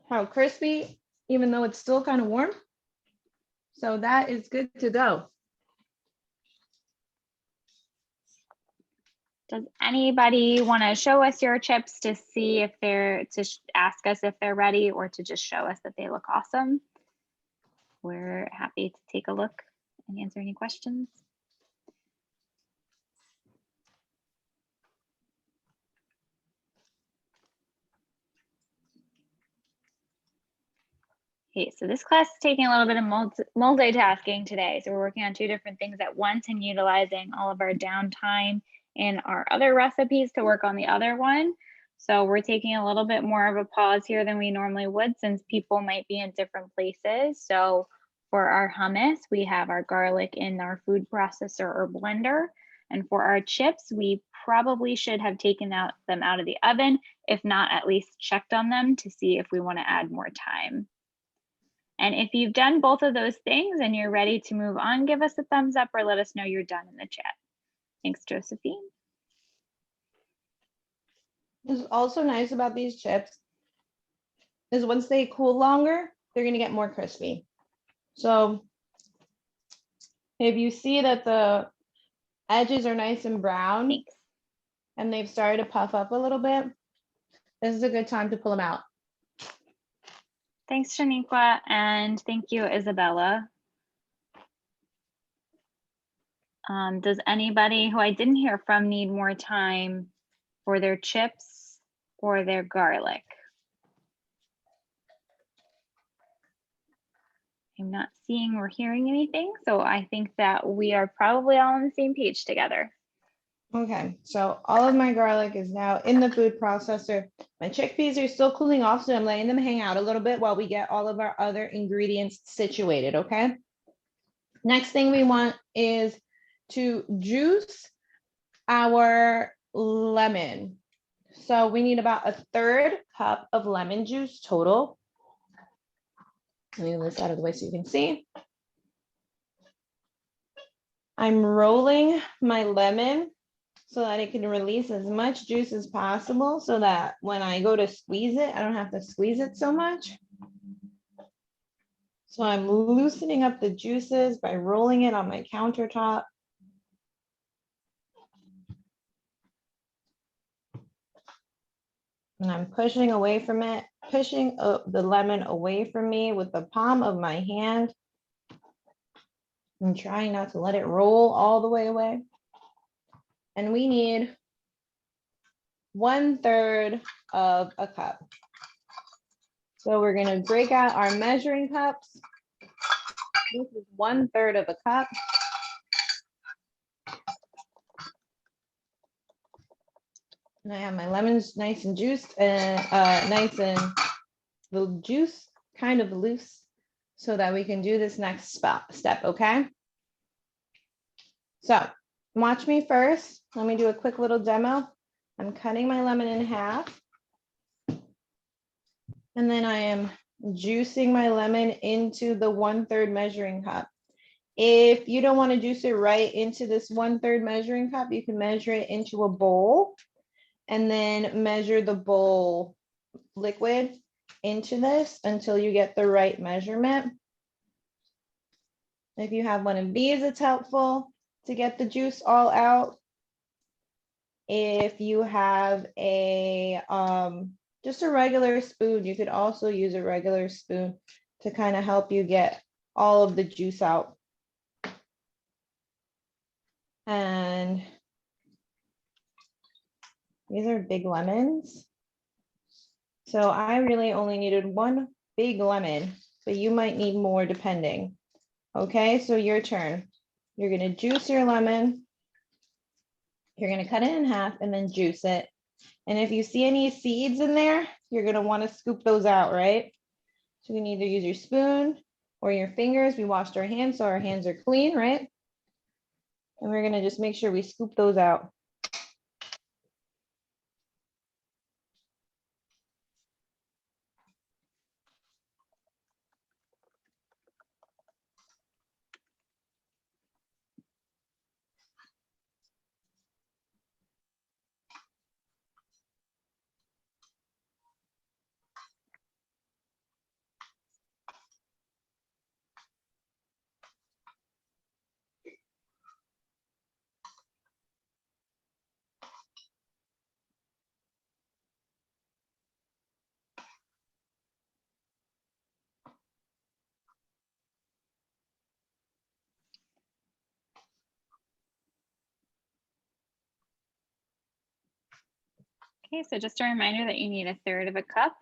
how crispy, even though it's still kind of warm. So that is good to go. Does anybody want to show us your chips to see if they're, to ask us if they're ready or to just show us that they look awesome? We're happy to take a look and answer any questions. Okay, so this class is taking a little bit of multitasking today. So we're working on 2 different things at once and utilizing all of our downtime in our other recipes to work on the other one. So we're taking a little bit more of a pause here than we normally would since people might be in different places. So for our hummus, we have our garlic in our food processor or blender. And for our chips, we probably should have taken them out of the oven, if not at least checked on them to see if we want to add more time. And if you've done both of those things and you're ready to move on, give us a thumbs up or let us know you're done in the chat. Thanks, Josephine. What's also nice about these chips is once they cool longer, they're going to get more crispy. So if you see that the edges are nice and brown, Thanks. and they've started to puff up a little bit, this is a good time to pull them out. Thanks, Shaniqua, and thank you, Isabella. Does anybody who I didn't hear from need more time for their chips or their garlic? I'm not seeing or hearing anything, so I think that we are probably all on the same page together. Okay, so all of my garlic is now in the food processor. My chickpeas are still cooling off, so I'm letting them hang out a little bit while we get all of our other ingredients situated, okay? Next thing we want is to juice our lemon. So we need about a 1/3 cup of lemon juice total. Let me move this out of the way so you can see. I'm rolling my lemon so that it can release as much juice as possible so that when I go to squeeze it, I don't have to squeeze it so much. So I'm loosening up the juices by rolling it on my countertop. And I'm pushing away from it, pushing the lemon away from me with the palm of my hand. I'm trying not to let it roll all the way away. And we need 1/3 of a cup. So we're gonna break out our measuring cups. This is 1/3 of a cup. And I have my lemons nice and juiced and nice and the juice kind of loose so that we can do this next step, okay? So watch me first. Let me do a quick little demo. I'm cutting my lemon in half. And then I am juicing my lemon into the 1/3 measuring cup. If you don't want to juice it right into this 1/3 measuring cup, you can measure it into a bowl and then measure the bowl liquid into this until you get the right measurement. If you have one of these, it's helpful to get the juice all out. If you have a just a regular spoon, you could also use a regular spoon to kind of help you get all of the juice out. And these are big lemons. So I really only needed one big lemon, but you might need more depending. Okay, so your turn. You're gonna juice your lemon. You're gonna cut it in half and then juice it. And if you see any seeds in there, you're gonna wanna scoop those out, right? So you can either use your spoon or your fingers. We washed our hands, so our hands are clean, right? And we're gonna just make sure we scoop those out. Okay, so just a reminder that you need 1/3 of a cup.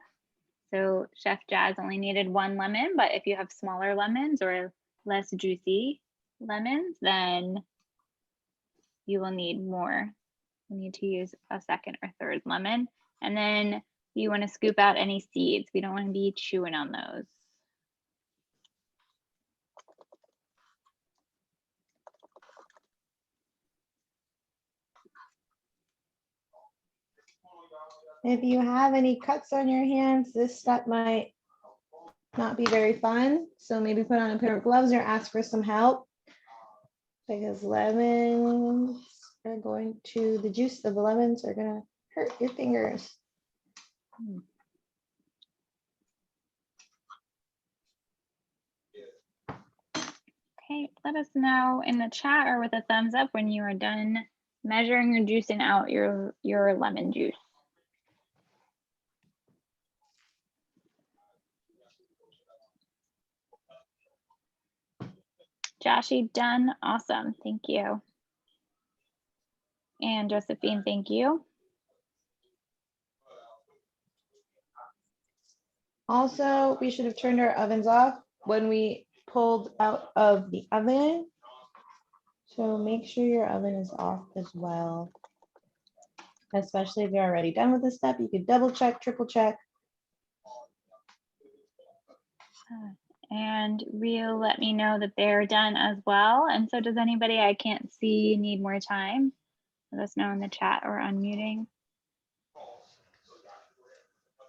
So Chef Jazz only needed 1 lemon, but if you have smaller lemons or less juicy lemons, then you will need more. You need to use a 2nd or 3rd lemon. And then you want to scoop out any seeds. We don't want to be chewing on those. If you have any cuts on your hands, this step might not be very fun. So maybe put on a pair of gloves or ask for some help because lemons are going to, the juice of the lemons are gonna hurt your fingers. Okay, let us know in the chat or with a thumbs up when you are done measuring or juicing out your lemon juice. Joshy, done. Awesome. Thank you. And Josephine, thank you. Also, we should have turned our ovens off when we pulled out of the oven. So make sure your oven is off as well, especially if you're already done with this step. You could double check, triple check. And Rio let me know that they're done as well. And so does anybody I can't see need more time? Let us know in the chat or unmuting.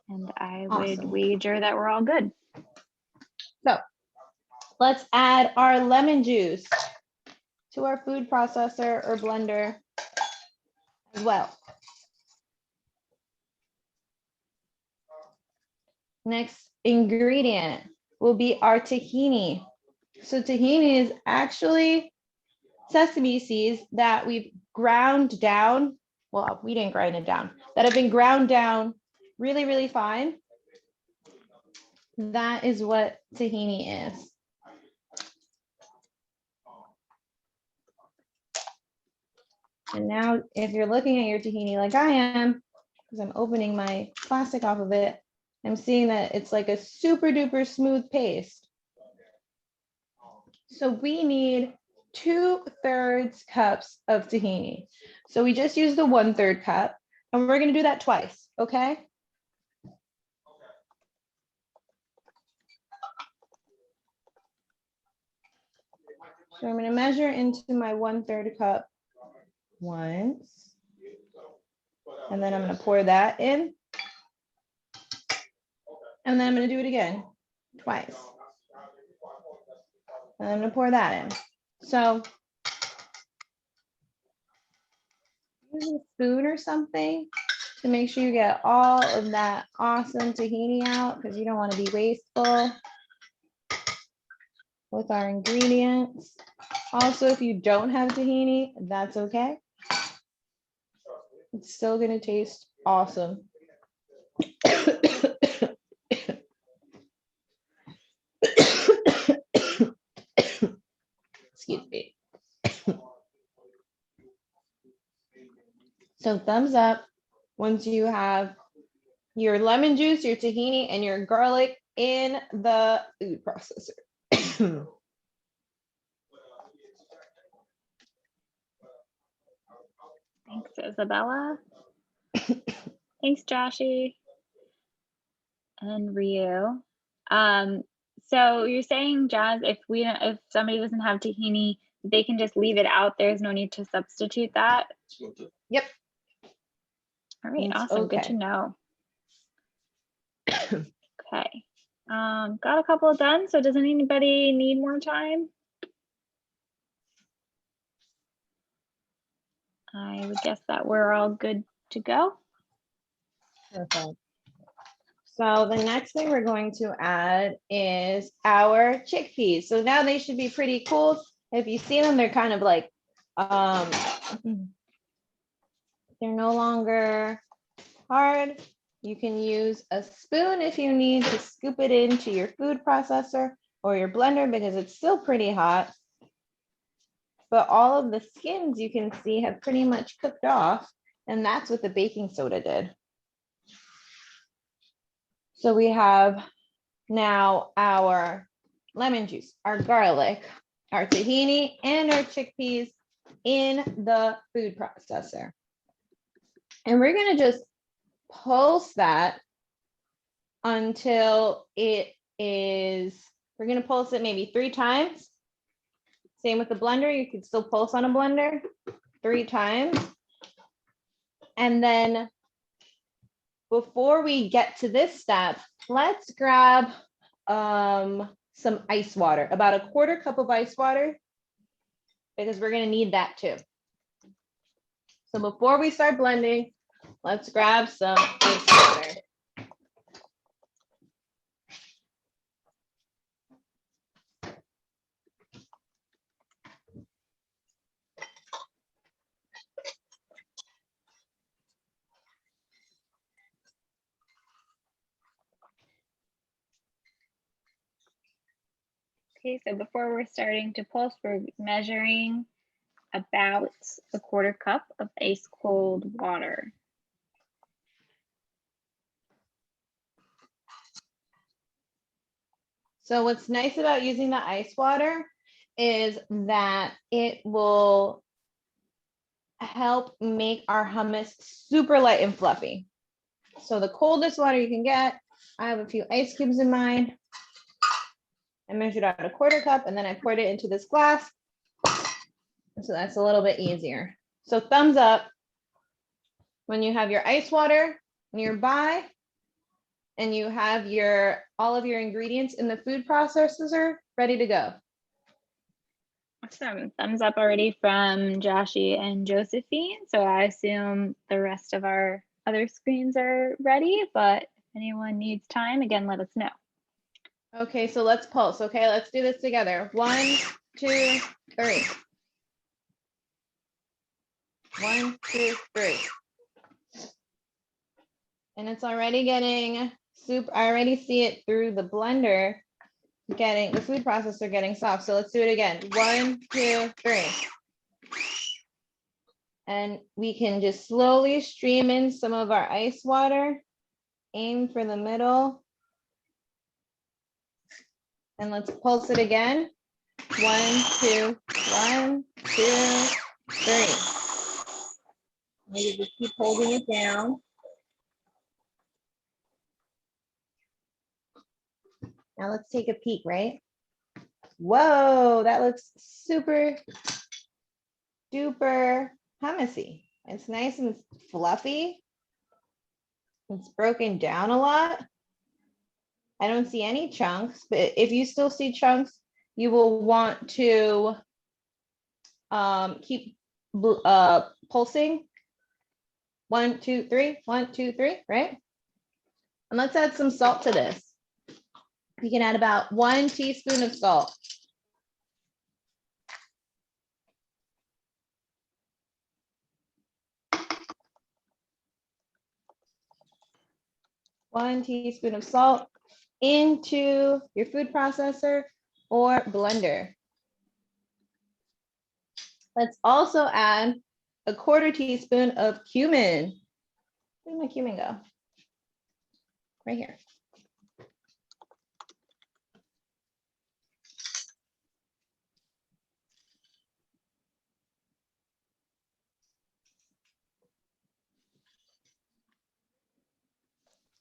And I would Awesome. wager that we're all good. So let's add our lemon juice to our food processor or blender as well. Next ingredient will be our tahini. So tahini is actually sesame seeds that we've ground down. Well, we didn't grind it down, that have been ground down really, really fine. That is what tahini is. And now if you're looking at your tahini like I am, because I'm opening my plastic off of it, I'm seeing that it's like a super duper smooth paste. So we need 2/3 cups of tahini. So we just used the 1/3 cup and we're gonna do that twice, okay? So I'm gonna measure into my 1/3 cup once. And then I'm gonna pour that in. And then I'm gonna do it again, twice. And I'm gonna pour that in. So use a spoon or something to make sure you get all of that awesome tahini out, because you don't want to be wasteful with our ingredients. Also, if you don't have tahini, that's okay. It's still gonna taste awesome. Excuse me. So thumbs up once you have your lemon juice, your tahini, and your garlic in the food processor. Thanks, Isabella. Thanks, Joshy and Rio. So you're saying, Jazz, if somebody doesn't have tahini, they can just leave it out. There's no need to substitute that. Yep. All right, It's awesome. Good to okay. know. Okay. Got a couple done. So does anybody need more time? I would guess that we're all good to go. Perfect. So the next thing we're going to add is our chickpeas. So now they should be pretty cool. If you see them, they're kind of like, they're no longer hard. You can use a spoon if you need to scoop it into your food processor or your blender, because it's still pretty hot. But all of the skins you can see have pretty much cooked off, and that's what the baking soda did. So we have now our lemon juice, our garlic, our tahini, and our chickpeas in the food processor. And we're gonna just pulse that until it is, we're gonna pulse it maybe 3 times. Same with the blender, you could still pulse on a blender 3 times. And then before we get to this step, let's grab some ice water, about a 1/4 cup of ice water, because we're gonna need that too. So before we start blending, let's grab some ice water. Okay, so before we're starting to pulse, we're measuring about a 1/4 cup of ice cold water. So what's nice about using the ice water is that it will help make our hummus super light and fluffy. So the coldest water you can get, I have a few ice cubes in mine. I measured out a 1/4 cup and then I poured it into this glass. So that's a little bit easier. So thumbs up when you have your ice water nearby and you have all of your ingredients in the food processor ready to go. Awesome. Thumbs up already from Joshi and Josephine. So I assume the rest of our other screens are ready, but if anyone needs time, again, let us know. Okay, so let's pulse. Okay, let's do this together. 1, 2, 3. 1, 2, 3. And it's already getting soup. I already see it through the blender, the food processor getting soft. So let's do it again. 1, 2, 3. And we can just slowly stream in some of our ice water. Aim for the middle. And let's pulse it again. 1, 2, 1, 2, 3. Maybe just keep holding it down. Now let's take a peek, right? Whoa, that looks super duper hummusy. It's nice and fluffy. It's broken down a lot. I don't see any chunks, but if you still see chunks, you will want to keep pulsing. 1, 2, 3, 1, 2, 3, right? And let's add some salt to this. You can add about 1 teaspoon of salt. One teaspoon of salt into your food processor or blender. Let's also add a 1/4 teaspoon of cumin. Where did my cumin go? Right here.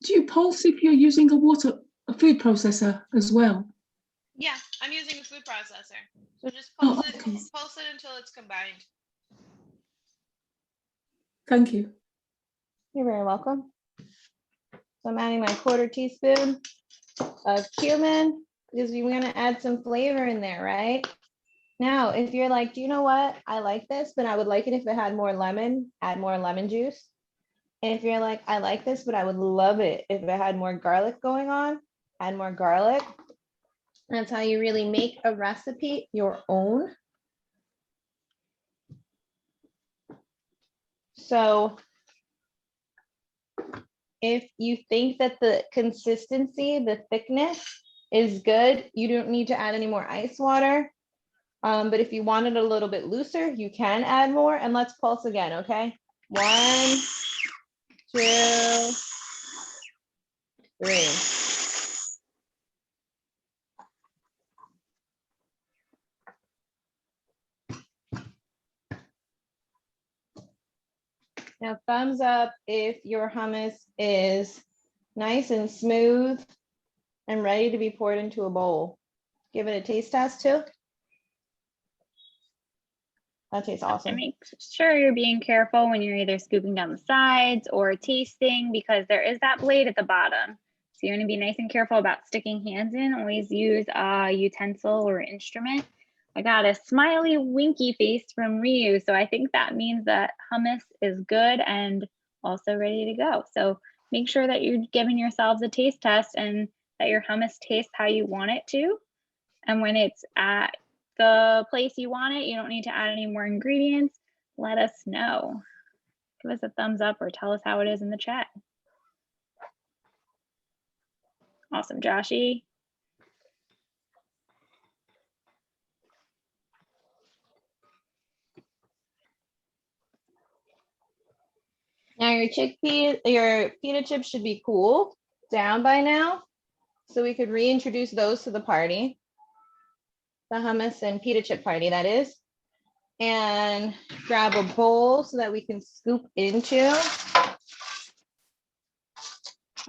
Do you pulse if you're using a food processor as well? Yeah, I'm using a food processor. So just Oh, okay. pulse it until it's combined. Thank you. You're very welcome. So I'm adding my 1/4 teaspoon of cumin because we're gonna add some flavor in there, right? Now, if you're like, do you know what? I like this, but I would like it if it had more lemon, add more lemon juice. And if you're like, I like this, but I would love it if it had more garlic going on, add more garlic. That's how you really make a recipe your own. So if you think that the consistency, the thickness is good, you don't need to add any more ice water. But if you want it a little bit looser, you can add more. And let's pulse again, okay? 1, 2, 3. Now, thumbs up if your hummus is nice and smooth and ready to be poured into a bowl. Give it a taste test too. That tastes awesome. And make sure you're being careful when you're either scooping down the sides or tasting, because there is that blade at the bottom. So you're going to be nice and careful about sticking hands in. Always use a utensil or instrument. I got a smiley winky face from Ryu, so I think that means that hummus is good and also ready to go. So make sure that you're giving yourselves a taste test and that your hummus tastes how you want it to. And when it's at the place you want it, you don't need to add any more ingredients, let us know. Give us a thumbs up or tell us how it is in the chat. Awesome, Joshi. Now your pita chips should be cooled down by now, so we could reintroduce those to the party. the hummus and pita chip party, that is. And grab a bowl so that we can scoop into.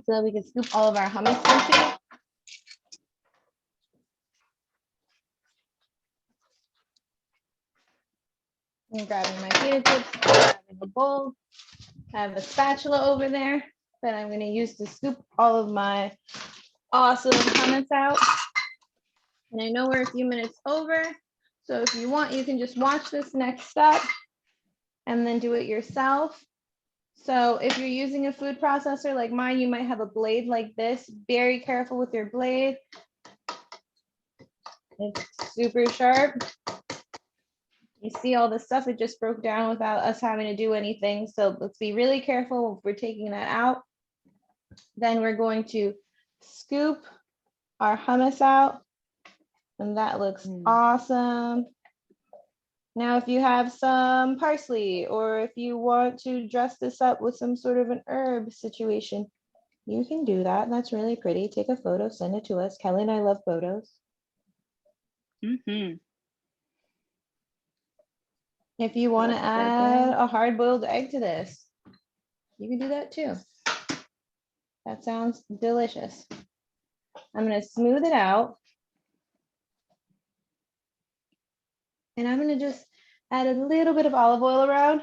So that we can scoop all of our hummus into. I'm grabbing my pita chips, grabbing a bowl. I have a spatula over there that I'm going to use to scoop all of my awesome hummus out. And I know we're a few minutes over, so if you want, you can just watch this next step and then do it yourself. So if you're using a food processor like mine, you might have a blade like this. Very careful with your blade. It's super sharp. You see all the stuff, it just broke down without us having to do anything. So let's be really careful if we're taking that out. Then we're going to scoop our hummus out. And that looks awesome. Now, if you have some parsley, or if you want to dress this up with some sort of an herb situation, you can do that. That's really pretty. Take a photo, send it to us. Kelly and I love photos. Mm-hmm. If you want to Looks so add good. a hard-boiled egg to this, you can do that too. That sounds delicious. I'm going to smooth it out. And I'm going to just add a little bit of olive oil around.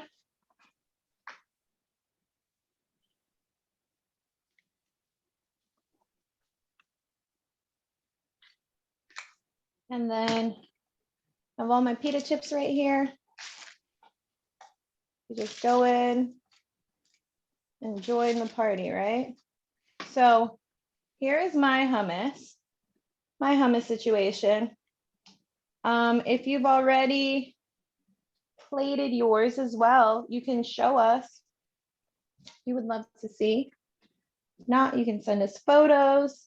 And then I have all my pita chips right here. You just go in and join the party, right? So here is my hummus situation. If you've already plated yours as well, you can show us. We would love to see. If not, you can send us photos.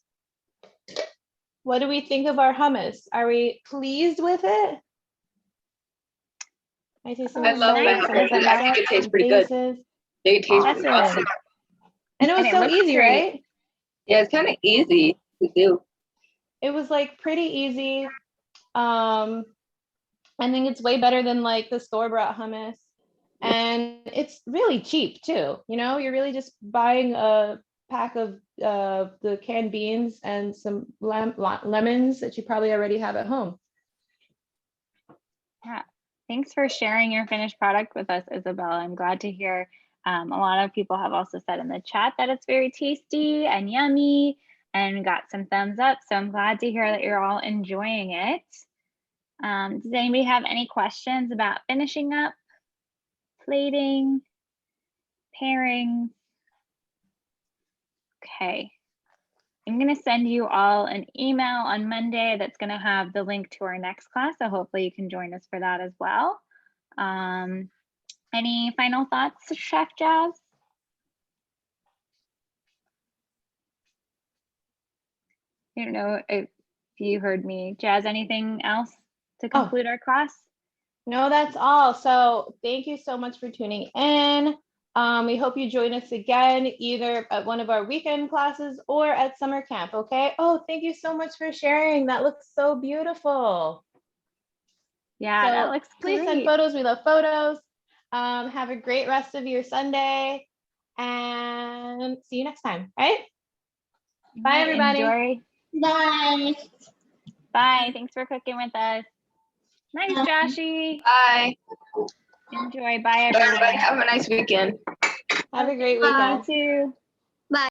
What do we think of our hummus? Are we pleased with it? I see some I love nice. that. I think it tastes pretty good. It tastes Awesome. awesome. And it was And it so looks easy, great. right? Yeah, it's kind of easy to do. It was like pretty easy. I think it's way better than like the store-bought hummus. And it's really cheap too. You know, you're really just buying a pack of the canned beans and some lemons that you probably already have at home. Yeah. Thanks for sharing your finished product with us, Isabella. I'm glad to hear. A lot of people have also said in the chat that it's very tasty and yummy and got some thumbs up. So I'm glad to hear that you're all enjoying it. Does anybody have any questions about finishing up, plating, pairing? Okay. I'm going to send you all an email on Monday that's going to have the link to our next class. So hopefully you can join us for that as well. Any final thoughts, Chef Jazz? I don't know if you heard me. Jazz, anything else to conclude our class? No, that's all. So thank you so much for tuning in. We hope you join us again, either at one of our weekend classes or at summer camp, okay? Oh, thank you so much for sharing. That looks so beautiful. Yeah, So that looks please send great. photos. We love photos. Have a great rest of your Sunday and see you next time, right? Bye, everybody. Enjoy. Bye. Bye. Thanks for cooking with us. Nice, Joshy. Bye. Enjoy. Bye, Everybody everyone. have a nice weekend. Have a great Bye. weekend. You too.